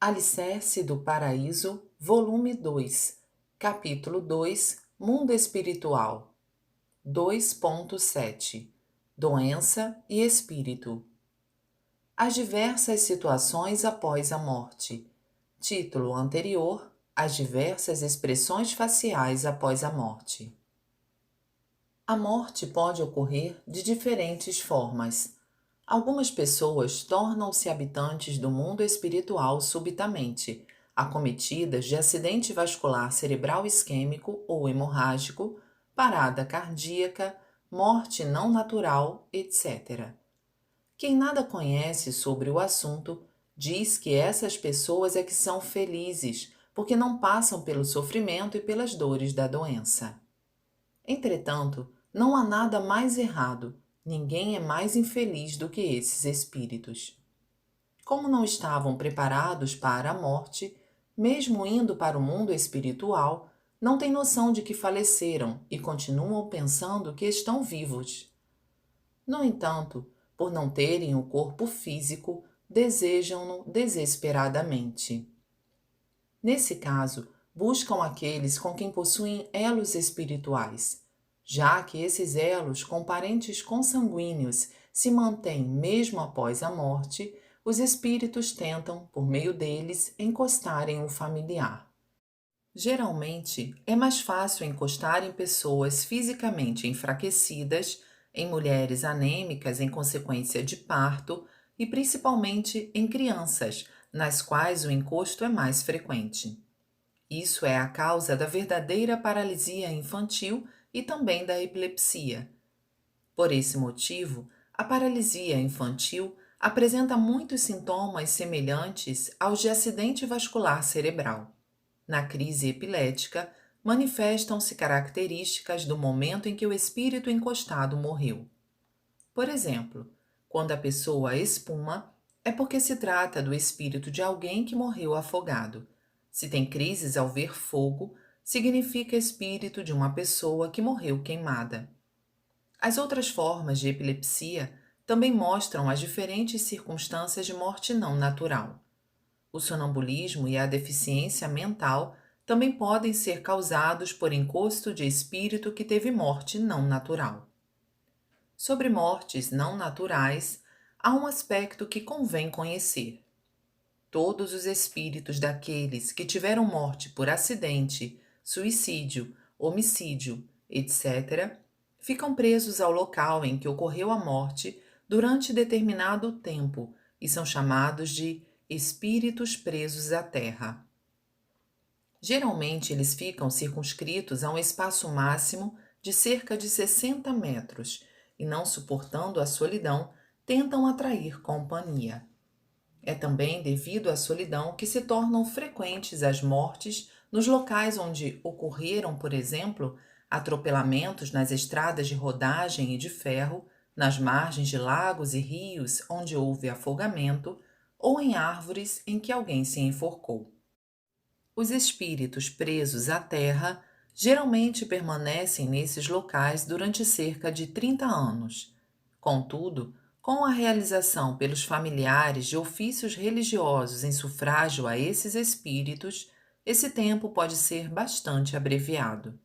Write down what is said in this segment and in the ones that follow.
Alicerce do Paraíso, volume 2, capítulo 2, Mundo Espiritual, 2.7, Doença e Espírito. As diversas situações após a morte. Título anterior: As diversas expressões faciais após a morte. A morte pode ocorrer de diferentes formas. Algumas pessoas tornam-se habitantes do mundo espiritual subitamente, acometidas de acidente vascular cerebral isquêmico ou hemorrágico, parada cardíaca, morte não natural, etc. Quem nada conhece sobre o assunto diz que essas pessoas é que são felizes, porque não passam pelo sofrimento e pelas dores da doença. Entretanto, não há nada mais errado, ninguém é mais infeliz do que esses espíritos. Como não estavam preparados para a morte, mesmo indo para o mundo espiritual, não têm noção de que faleceram e continuam pensando que estão vivos. No entanto, por não terem o corpo físico, desejam-no desesperadamente. Nesse caso, buscam aqueles com quem possuem elos espirituais, já que esses elos com parentes consanguíneos se mantêm mesmo após a morte, os espíritos tentam, por meio deles, encostarem o familiar. Geralmente, é mais fácil encostar em pessoas fisicamente enfraquecidas, em mulheres anêmicas em consequência de parto e principalmente em crianças, nas quais o encosto é mais frequente. Isso é a causa da verdadeira paralisia infantil e também da epilepsia. Por esse motivo, a paralisia infantil apresenta muitos sintomas semelhantes aos de acidente vascular cerebral. Na crise epilética, manifestam-se características do momento em que o espírito encostado morreu. Por exemplo, quando a pessoa espuma, é porque se trata do espírito de alguém que morreu afogado. Se tem crises ao ver fogo, significa espírito de uma pessoa que morreu queimada. As outras formas de epilepsia também mostram as diferentes circunstâncias de morte não natural. O sonambulismo e a deficiência mental também podem ser causados por encosto de espírito que teve morte não natural. Sobre mortes não naturais, há um aspecto que convém conhecer. Todos os espíritos daqueles que tiveram morte por acidente, suicídio, homicídio, etc., ficam presos ao local em que ocorreu a morte durante determinado tempo e são chamados de espíritos presos à terra. Geralmente, eles ficam circunscritos a um espaço máximo de cerca de 60 metros e, não suportando a solidão, tentam atrair companhia. É também devido à solidão que se tornam frequentes as mortes nos locais onde ocorreram, por exemplo, atropelamentos nas estradas de rodagem e de ferro, nas margens de lagos e rios onde houve afogamento, ou em árvores em que alguém se enforcou. Os espíritos presos à terra geralmente permanecem nesses locais durante cerca de 30 anos. Contudo, com a realização pelos familiares de ofícios religiosos em sufrágio a esses espíritos, esse tempo pode ser bastante abreviado.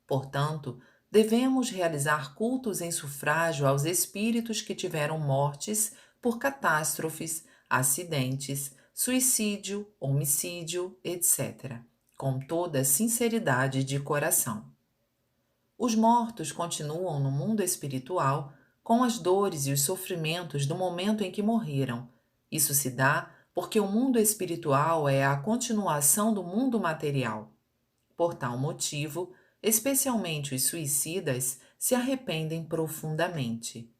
Portanto, devemos realizar cultos em sufrágio aos espíritos que tiveram mortes por catástrofes, acidentes, suicídio, homicídio, etc., com toda sinceridade de coração. Os mortos continuam no mundo espiritual com as dores e os sofrimentos do momento em que morreram. Isso se dá porque o mundo espiritual é a continuação do mundo material. Por tal motivo, especialmente os suicidas se arrependem profundamente.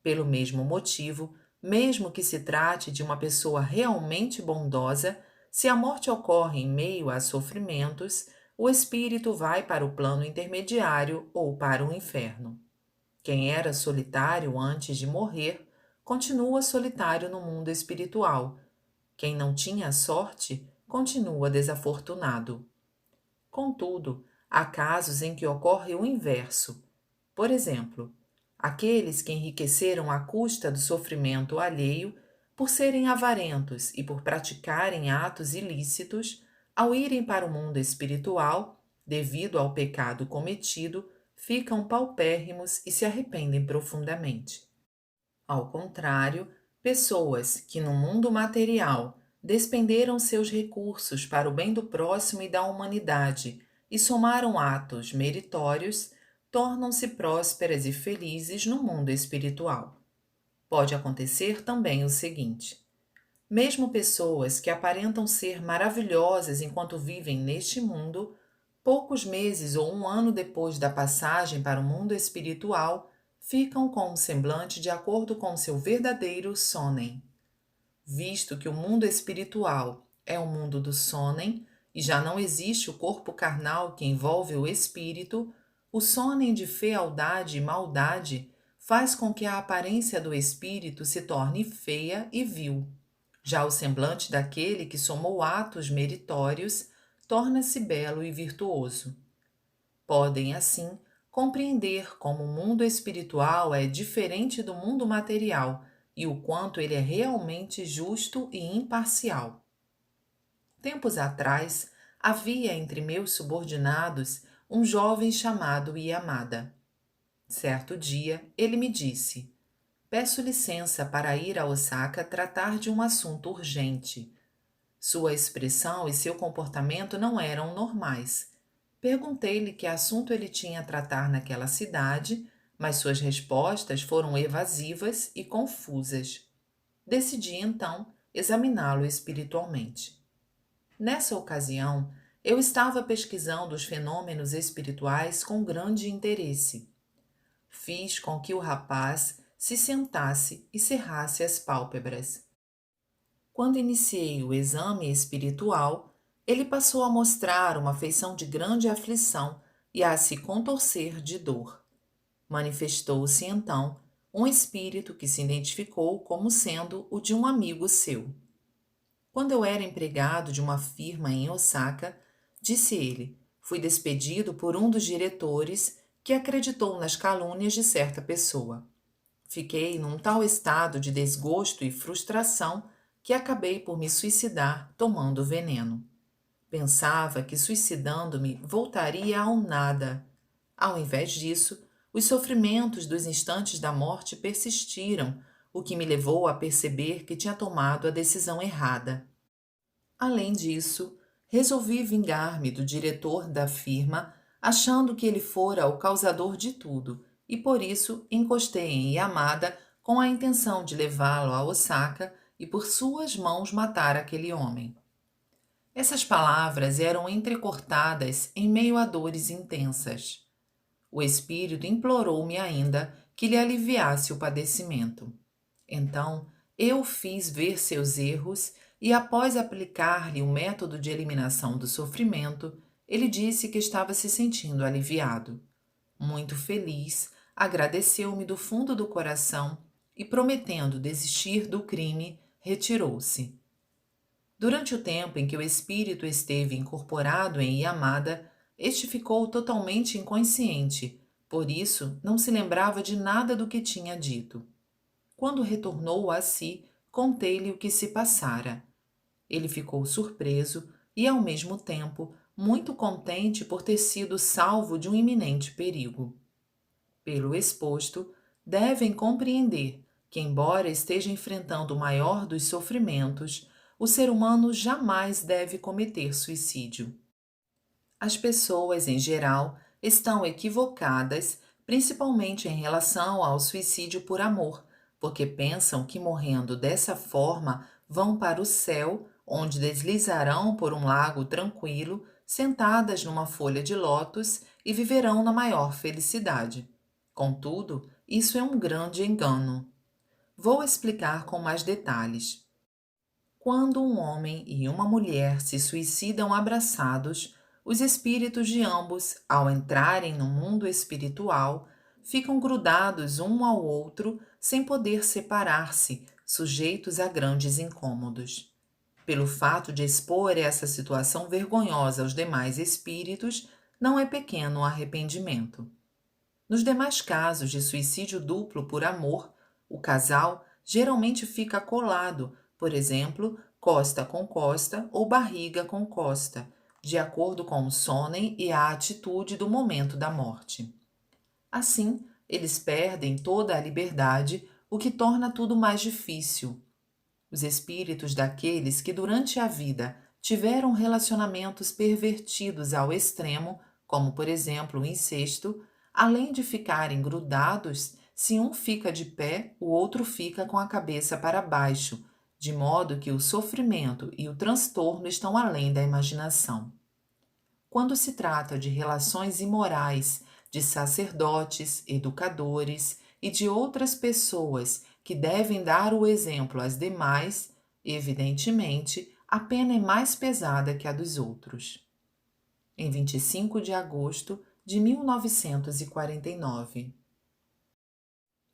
Pelo mesmo motivo, mesmo que se trate de uma pessoa realmente bondosa, se a morte ocorre em meio a sofrimentos, o espírito vai para o plano intermediário ou para o inferno. Quem era solitário antes de morrer, continua solitário no mundo espiritual. Quem não tinha sorte, continua desafortunado. Contudo, há casos em que ocorre o inverso. Por exemplo, aqueles que enriqueceram à custa do sofrimento alheio Por serem avarentos e por praticarem atos ilícitos, ao irem para o mundo espiritual, devido ao pecado cometido, ficam paupérrimos e se arrependem profundamente. Ao contrário, pessoas que no mundo material despenderam seus recursos para o bem do próximo e da humanidade e somaram atos meritórios, tornam-se prósperas e felizes no mundo espiritual. Pode acontecer também o seguinte: mesmo pessoas que aparentam ser maravilhosas enquanto vivem neste mundo, poucos meses ou um ano depois da passagem para o mundo espiritual, ficam com um semblante de acordo com seu verdadeiro sonem. Visto que o mundo espiritual é o mundo do sonem e já não existe o corpo carnal que envolve o espírito, o sonem de fealdade e maldade faz com que a aparência do espírito se torne feia e vil. Já o semblante daquele que somou atos meritórios torna-se belo e virtuoso. Podem, assim, compreender como o mundo espiritual é diferente do mundo material e o quanto ele é realmente justo e imparcial. Tempos atrás, havia entre meus subordinados um jovem chamado Yamada. Certo dia, ele me disse: peço licença para ir a Osaka tratar de um assunto urgente. Sua expressão e seu comportamento não eram normais. Perguntei-lhe que assunto ele tinha a tratar naquela cidade, mas suas respostas foram evasivas e confusas. Decidi, então, examiná-lo espiritualmente. Nessa ocasião, eu estava pesquisando os fenômenos espirituais com grande interesse. Fiz com que o rapaz se sentasse e cerrasse as pálpebras. Quando iniciei o exame espiritual, ele passou a mostrar uma feição de grande aflição e a se contorcer de dor. Manifestou-se, então, um espírito que se identificou como sendo o de um amigo seu. Quando eu era empregado de uma firma em Osaka, disse ele, fui despedido por um dos diretores que acreditou nas calúnias de certa pessoa. Fiquei num tal estado de desgosto e frustração que acabei por me suicidar tomando veneno. Pensava que suicidando-me voltaria ao nada. Ao invés disso, os sofrimentos dos instantes da morte persistiram, o que me levou a perceber que tinha tomado a decisão errada. Além disso, resolvi vingar-me do diretor da firma, achando que ele fora o causador de tudo, e por isso encostei em Yamada com a intenção de levá-lo a Osaka e por suas mãos matar aquele homem. Essas palavras eram entrecortadas em meio a dores intensas. O espírito implorou-me ainda que lhe aliviasse o padecimento. Então, eu fiz ver seus erros e, após aplicar-lhe o método de eliminação do sofrimento, ele disse que estava se sentindo aliviado. Muito feliz, agradeceu-me do fundo do coração e, prometendo desistir do crime, retirou-se. Durante o tempo em que o espírito esteve incorporado em Yamada, este ficou totalmente inconsciente, por isso não se lembrava de nada do que tinha dito. Quando retornou a si, contei-lhe o que se passara. Ele ficou surpreso e, ao mesmo tempo, muito contente por ter sido salvo de um iminente perigo. Pelo exposto, devem compreender que, embora esteja enfrentando o maior dos sofrimentos, o ser humano jamais deve cometer suicídio. As pessoas, em geral, estão equivocadas, principalmente em relação ao suicídio por amor, porque pensam que morrendo dessa forma vão para o céu, onde deslizarão por um lago tranquilo, sentadas numa folha de lótus e viverão na maior felicidade. Contudo, isso é um grande engano. Vou explicar com mais detalhes. Quando um homem e uma mulher se suicidam abraçados, os espíritos de ambos, ao entrarem no mundo espiritual, ficam grudados um ao outro sem poder separar-se, sujeitos a grandes incômodos. Pelo fato de expor essa situação vergonhosa aos demais espíritos, não é pequeno o arrependimento. Nos demais casos de suicídio duplo por amor, o casal, geralmente fica colado, por exemplo, costa com costa ou barriga com costa, de acordo com o sonem e a atitude do momento da morte. Assim, eles perdem toda a liberdade, o que torna tudo mais difícil. Os espíritos daqueles que durante a vida tiveram relacionamentos pervertidos ao extremo, como por exemplo o incesto, além de ficarem grudados, se um fica de pé, o outro fica com a cabeça para baixo, de modo que o sofrimento e o transtorno estão além da imaginação. Quando se trata de relações imorais de sacerdotes, educadores e de outras pessoas que devem dar o exemplo às demais, evidentemente, a pena é mais pesada que a dos outros. Em 25 de agosto de 1949.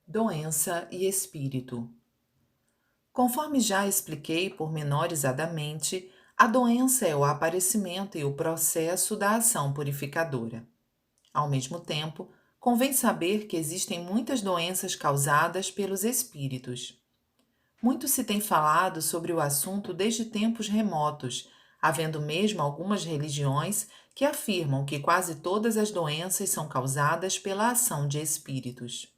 Doença e espírito. Conforme já expliquei pormenorizadamente, a doença é o aparecimento e o processo da ação purificadora. Ao mesmo tempo, convém saber que existem muitas doenças causadas pelos espíritos. Muito se tem falado sobre o assunto desde tempos remotos, havendo mesmo algumas religiões que afirmam que quase todas as doenças são causadas pela ação de espíritos.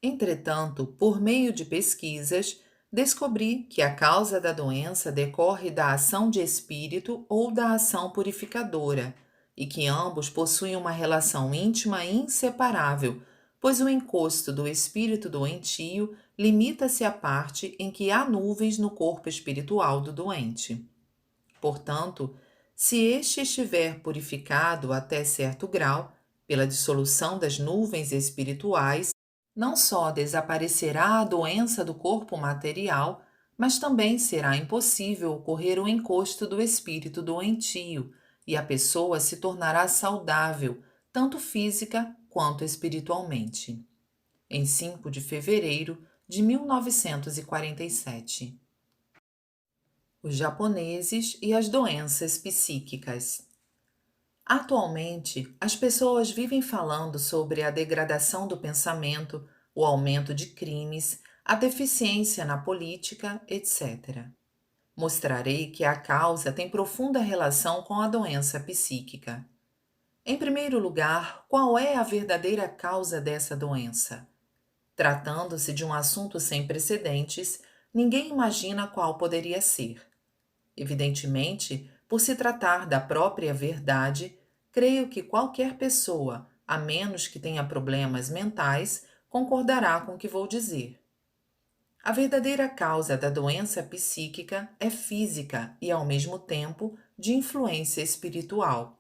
Entretanto, por meio de pesquisas, descobri que a causa da doença decorre da ação de espírito ou da ação purificadora, e que ambos possuem uma relação íntima e inseparável, pois o encosto do espírito doentio limita-se à parte em que há nuvens no corpo espiritual do doente. Portanto, se este estiver purificado até certo grau, pela dissolução das nuvens espirituais, não só desaparecerá a doença do corpo material, mas também será impossível ocorrer o encosto do espírito doentio e a pessoa se tornará saudável, tanto física quanto espiritualmente. Em 5 de fevereiro de 1947. Os japoneses e as doenças psíquicas. Atualmente, as pessoas vivem falando sobre a degradação do pensamento, o aumento de crimes, a deficiência na política, etc. Mostrarei que a causa tem profunda relação com a doença psíquica. Em primeiro lugar, qual é a verdadeira causa dessa doença? Tratando-se de um assunto sem precedentes, ninguém imagina qual poderia ser. Evidentemente, por se tratar da própria verdade, creio que qualquer pessoa, a menos que tenha problemas mentais, concordará com o que vou dizer. A verdadeira causa da doença psíquica é física e, ao mesmo tempo, de influência espiritual.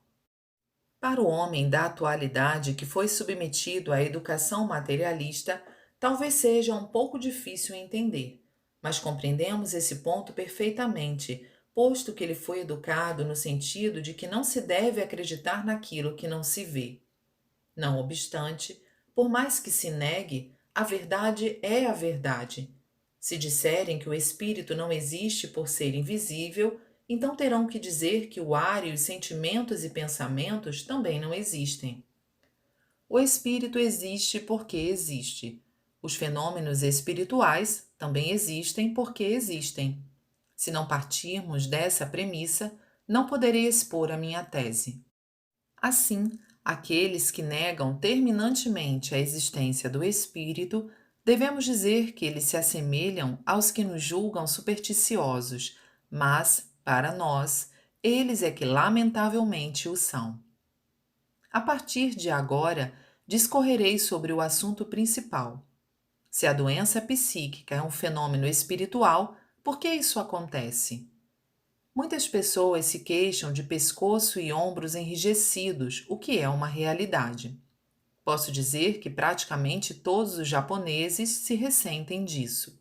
Para o homem da atualidade que foi submetido à educação materialista, talvez seja um pouco difícil entender, mas compreendemos esse ponto perfeitamente, posto que ele foi educado no sentido de que não se deve acreditar naquilo que não se vê. Não obstante, por mais que se negue, a verdade é a verdade. Se disserem que o espírito não existe por ser invisível, então terão que dizer que o ar e os sentimentos e pensamentos também não existem. O espírito existe porque existe. Os fenômenos espirituais também existem porque existem. Se não partirmos dessa premissa, não poderei expor a minha tese. Assim, aqueles que negam terminantemente a existência do espírito, devemos dizer que eles se assemelham aos que nos julgam supersticiosos, mas, para nós, eles é que lamentavelmente o são. A partir de agora, discorrerei sobre o assunto principal. Se a doença psíquica é um fenômeno espiritual, por que isso acontece? Muitas pessoas se queixam de pescoço e ombros enrijecidos, o que é uma realidade. Posso dizer que praticamente todos os japoneses se ressentem disso.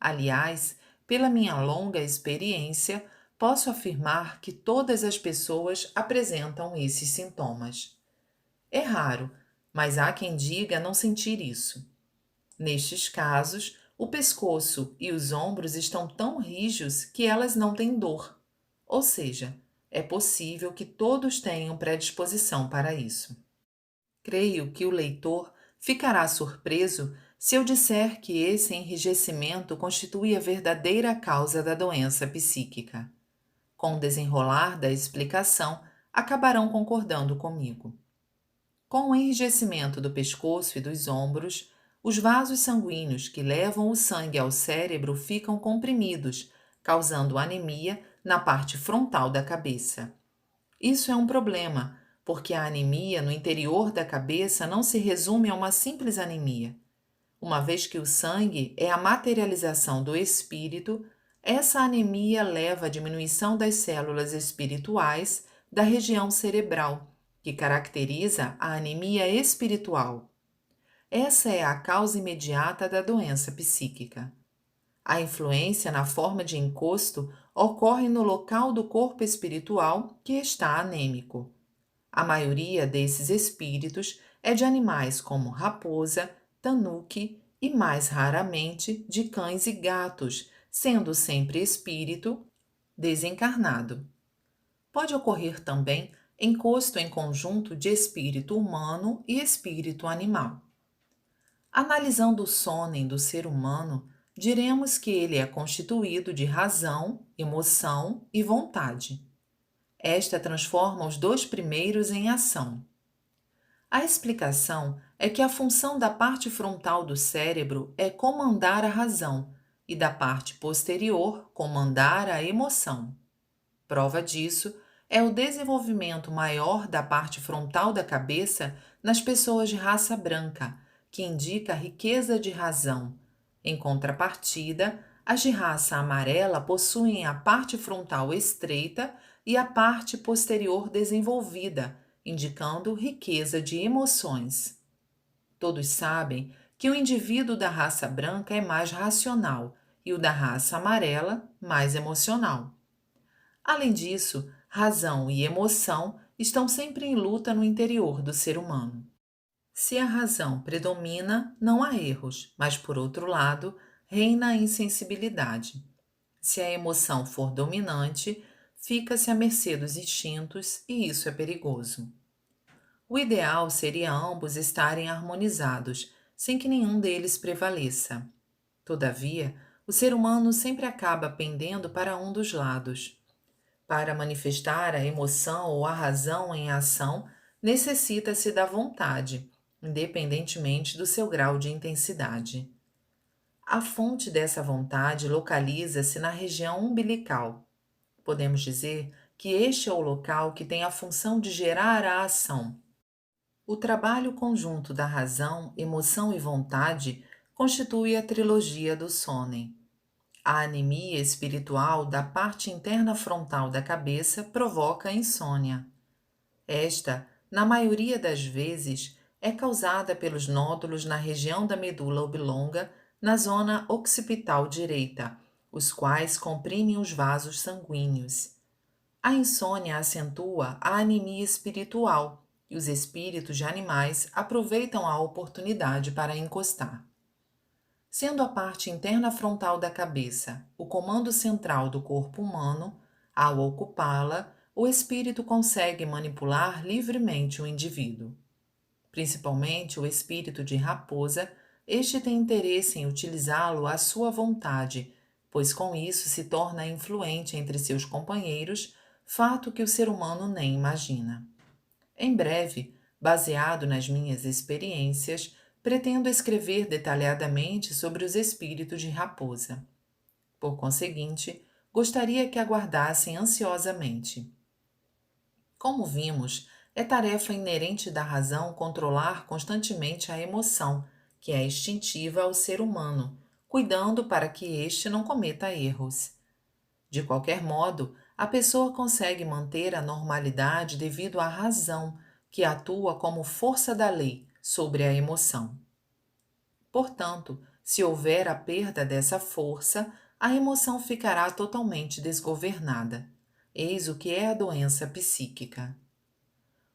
Aliás, pela minha longa experiência, posso afirmar que todas as pessoas apresentam esses sintomas. É raro, mas há quem diga não sentir isso. Nestes casos, o pescoço e os ombros estão tão rijos que elas não têm dor. Ou seja, é possível que todos tenham predisposição para isso. Creio que o leitor ficará surpreso se eu disser que esse enrijecimento constitui a verdadeira causa da doença psíquica. Com o desenrolar da explicação, acabarão concordando comigo. Com o enrijecimento do pescoço e dos ombros, os vasos sanguíneos que levam o sangue ao cérebro ficam comprimidos, causando anemia na parte frontal da cabeça. Isso é um problema, porque a anemia no interior da cabeça não se resume a uma simples anemia. Uma vez que o sangue é a materialização do espírito, essa anemia leva à diminuição das células espirituais da região cerebral, que caracteriza a anemia espiritual. Essa é a causa imediata da doença psíquica. A influência na forma de encosto ocorre no local do corpo espiritual que está anêmico. A maioria desses espíritos é de animais como raposa, tanuque e, mais raramente, de cães e gatos, sendo sempre espírito desencarnado. Pode ocorrer também encosto em conjunto de espírito humano e espírito animal. Analisando o sônen do ser humano, diremos que ele é constituído de razão, emoção e vontade. Esta transforma os dois primeiros em ação. A explicação é que a função da parte frontal do cérebro é comandar a razão e da parte posterior comandar a emoção. Prova disso é o desenvolvimento maior da parte frontal da cabeça nas pessoas de raça branca, que indica riqueza de razão. Em contrapartida, as de raça amarela possuem a parte frontal estreita e a parte posterior desenvolvida, indicando riqueza de emoções. Todos sabem que o indivíduo da raça branca é mais racional e o da raça amarela mais emocional. Além disso, razão e emoção estão sempre em luta no interior do ser humano. Se a razão predomina, não há erros, mas, por outro lado, reina a insensibilidade. Se a emoção for dominante, fica-se à mercê dos instintos e isso é perigoso. O ideal seria ambos estarem harmonizados, sem que nenhum deles prevaleça. Todavia, o ser humano sempre acaba pendendo para um dos lados. Para manifestar a emoção ou a razão em ação, necessita-se da vontade, independentemente do seu grau de intensidade. A fonte dessa vontade localiza-se na região umbilical. Podemos dizer que este é o local que tem a função de gerar a ação. O trabalho conjunto da razão, emoção e vontade constitui a trilogia do Sônen. A anemia espiritual da parte interna frontal da cabeça provoca insônia. Esta, na maioria das vezes, é causada pelos nódulos na região da medula oblonga, na zona occipital direita, os quais comprimem os vasos sanguíneos. A insônia acentua a anemia espiritual e os espíritos de animais aproveitam a oportunidade para encostar. Sendo a parte interna frontal da cabeça o comando central do corpo humano, ao ocupá-la, o espírito consegue manipular livremente o indivíduo. Principalmente o espírito de raposa, este tem interesse em utilizá-lo à sua vontade, pois com isso se torna influente entre seus companheiros, fato que o ser humano nem imagina. Em breve, baseado nas minhas experiências, pretendo escrever detalhadamente sobre os espíritos de raposa. Por conseguinte, gostaria que aguardassem ansiosamente. Como vimos, é tarefa inerente da razão controlar constantemente a emoção, que é instintiva ao ser humano, cuidando para que este não cometa erros. De qualquer modo, a pessoa consegue manter a normalidade devido à razão, que atua como força da lei sobre a emoção. Portanto, se houver a perda dessa força, a emoção ficará totalmente desgovernada. Eis o que é a doença psíquica.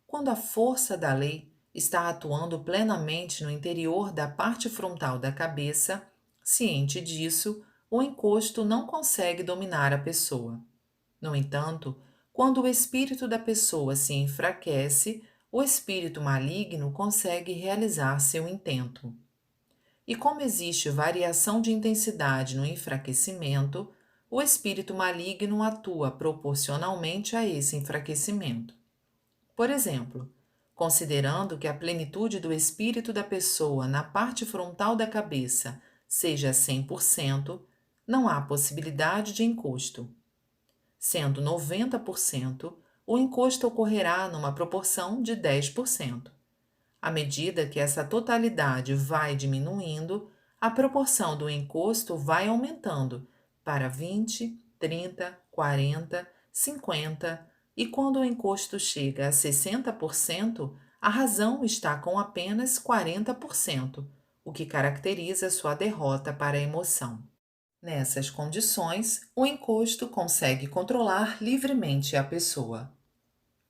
Quando a força da lei está atuando plenamente no interior da parte frontal da cabeça, ciente disso, o encosto não consegue dominar a pessoa. No entanto, quando o espírito da pessoa se enfraquece, o espírito maligno consegue realizar seu intento. E como existe variação de intensidade no enfraquecimento, o espírito maligno atua proporcionalmente a esse enfraquecimento. Por exemplo, considerando que a plenitude do espírito da pessoa na parte frontal da cabeça seja 100%, não há possibilidade de encosto. Sendo 90%, o encosto ocorrerá numa proporção de 10%. À medida que essa totalidade vai diminuindo, a proporção do encosto vai aumentando para 20, 30, 40, 50, e quando o encosto chega a 60%, a razão está com apenas 40%, o que caracteriza sua derrota para a emoção. Nessas condições, o encosto consegue controlar livremente a pessoa.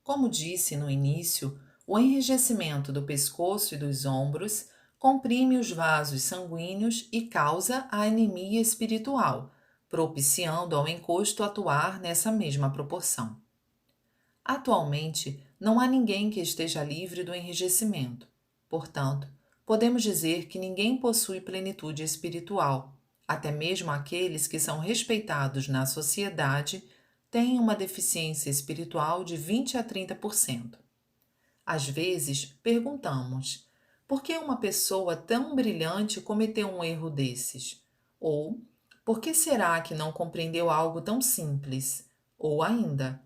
Como disse no início, o enrijecimento do pescoço e dos ombros comprime os vasos sanguíneos e causa a anemia espiritual, propiciando ao encosto atuar nessa mesma proporção. Atualmente, não há ninguém que esteja livre do enrijecimento. Portanto, podemos dizer que ninguém possui plenitude espiritual. Até mesmo aqueles que são respeitados na sociedade têm uma deficiência espiritual de 20 a 30%. Às vezes, perguntamos: por que uma pessoa tão brilhante cometeu um erro desses? Ou, por que será que não compreendeu algo tão simples? Ou ainda,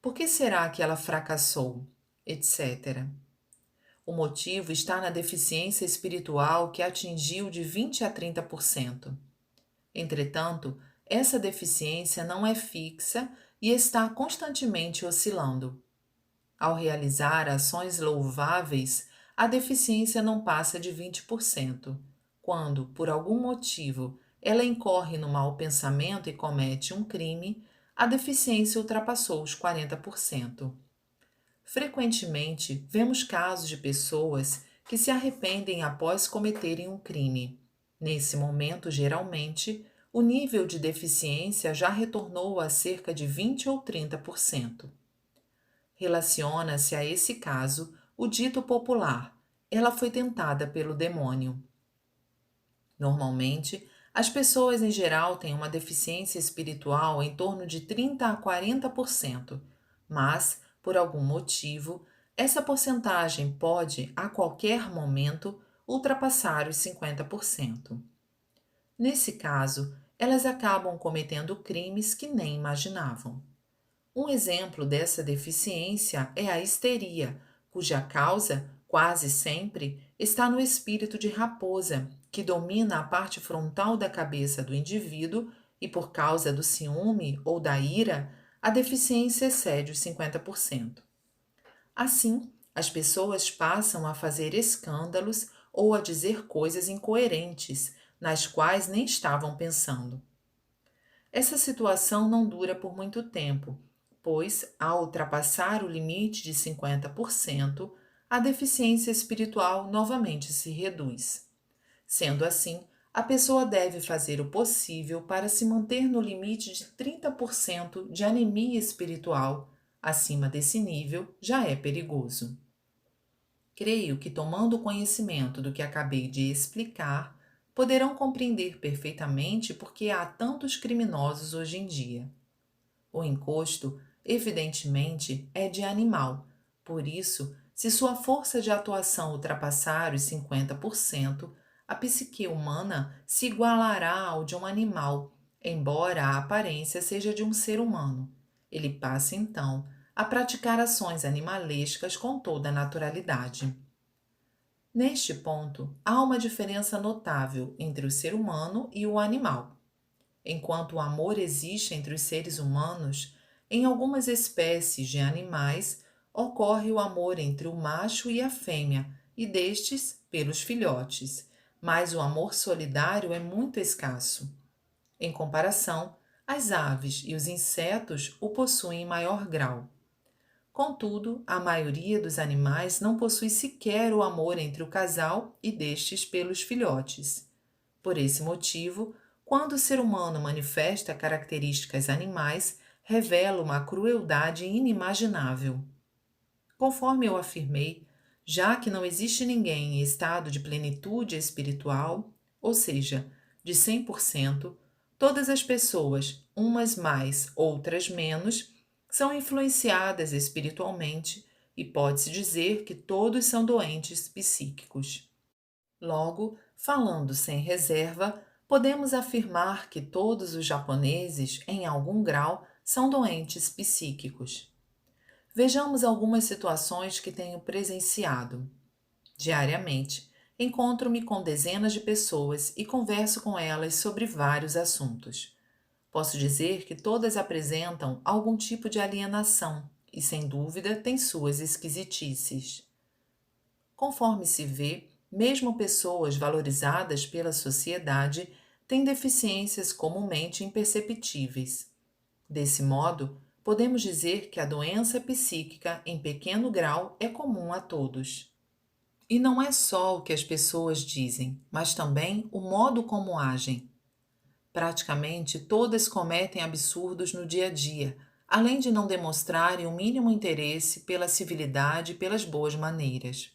por que será que ela fracassou? Etc. O motivo está na deficiência espiritual que atingiu de 20 a 30%. Entretanto, essa deficiência não é fixa e está constantemente oscilando. Ao realizar ações louváveis, a deficiência não passa de 20%. Quando, por algum motivo, ela incorre no mau pensamento e comete um crime, a deficiência ultrapassou os 40%. Frequentemente, vemos casos de pessoas que se arrependem após cometerem um crime. Nesse momento, geralmente, o nível de deficiência já retornou a cerca de 20 ou 30%. Relaciona-se a esse caso o dito popular: ela foi tentada pelo demônio. Normalmente, as pessoas em geral têm uma deficiência espiritual em torno de 30 a 40%, mas, por algum motivo, essa porcentagem pode, a qualquer momento, ultrapassar os 50%. Nesse caso, elas acabam cometendo crimes que nem imaginavam. Um exemplo dessa deficiência é a histeria, cuja causa, quase sempre, está no espírito de raposa, que domina a parte frontal da cabeça do indivíduo e, por causa do ciúme ou da ira, a deficiência excede os 50%. Assim, as pessoas passam a fazer escândalos ou a dizer coisas incoerentes, nas quais nem estavam pensando. Essa situação não dura por muito tempo, pois, ao ultrapassar o limite de 50%, a deficiência espiritual novamente se reduz. Sendo assim, a pessoa deve fazer o possível para se manter no limite de 30% de anemia espiritual. Acima desse nível, já é perigoso. Creio que, tomando conhecimento do que acabei de explicar, poderão compreender perfeitamente por que há tantos criminosos hoje em dia. O encosto, evidentemente, é de animal, por isso, se sua força de atuação ultrapassar os 50%, a psique humana se igualará ao de um animal, embora a aparência seja de um ser humano. Ele passa, então, a praticar ações animalescas com toda a naturalidade. Neste ponto, há uma diferença notável entre o ser humano e o animal. Enquanto o amor existe entre os seres humanos, em algumas espécies de animais ocorre o amor entre o macho e a fêmea, e destes pelos filhotes, mas o amor solidário é muito escasso. Em comparação, as aves e os insetos o possuem em maior grau. Contudo, a maioria dos animais não possui sequer o amor entre o casal e destes pelos filhotes. Por esse motivo, quando o ser humano manifesta características animais, revela uma crueldade inimaginável. Conforme eu afirmei, já que não existe ninguém em estado de plenitude espiritual, ou seja, de 100%, todas as pessoas, umas mais, outras menos, são influenciadas espiritualmente e pode-se dizer que todos são doentes psíquicos. Logo, falando sem reserva, podemos afirmar que todos os japoneses, em algum grau, são doentes psíquicos. Vejamos algumas situações que tenho presenciado. Diariamente, encontro-me com dezenas de pessoas e converso com elas sobre vários assuntos. Posso dizer que todas apresentam algum tipo de alienação e, sem dúvida, têm suas esquisitices. Conforme se vê, mesmo pessoas valorizadas pela sociedade têm deficiências comumente imperceptíveis. Desse modo, podemos dizer que a doença psíquica, em pequeno grau, é comum a todos. E não é só o que as pessoas dizem, mas também o modo como agem. Praticamente todas cometem absurdos no dia a dia, além de não demonstrarem o mínimo interesse pela civilidade e pelas boas maneiras.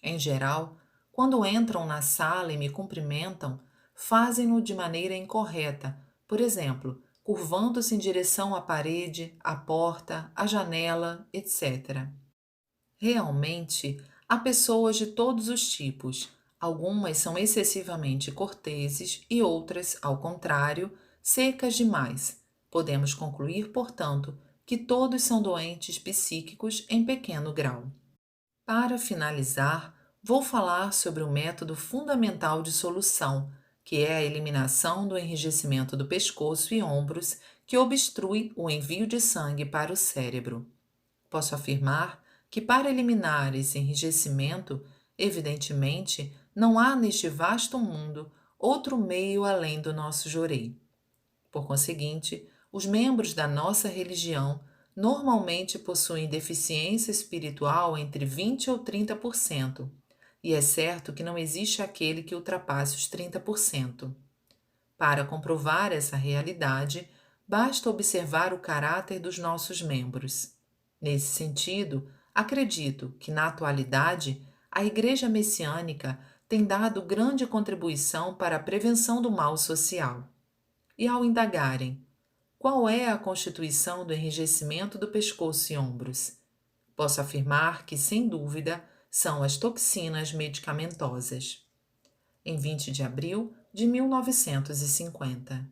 Em geral, quando entram na sala e me cumprimentam, fazem-no de maneira incorreta, por exemplo, curvando-se em direção à parede, à porta, à janela, etc. Realmente, há pessoas de todos os tipos. Algumas são excessivamente corteses e outras, ao contrário, secas demais. Podemos concluir, portanto, que todos são doentes psíquicos em pequeno grau. Para finalizar, vou falar sobre o método fundamental de solução, que é a eliminação do enrijecimento do pescoço e ombros que obstrui o envio de sangue para o cérebro. Posso afirmar que, para eliminar esse enrijecimento, evidentemente, não há neste vasto mundo outro meio além do nosso jorei. Por conseguinte, os membros da nossa religião normalmente possuem deficiência espiritual entre 20 ou 30%, e é certo que não existe aquele que ultrapasse os 30%. Para comprovar essa realidade, basta observar o caráter dos nossos membros. Nesse sentido, acredito que, na atualidade, a Igreja Messiânica tem dado grande contribuição para a prevenção do mal social. E ao indagarem qual é a constituição do enrijecimento do pescoço e ombros, posso afirmar que, sem dúvida, são as toxinas medicamentosas. Em 20 de abril de 1950.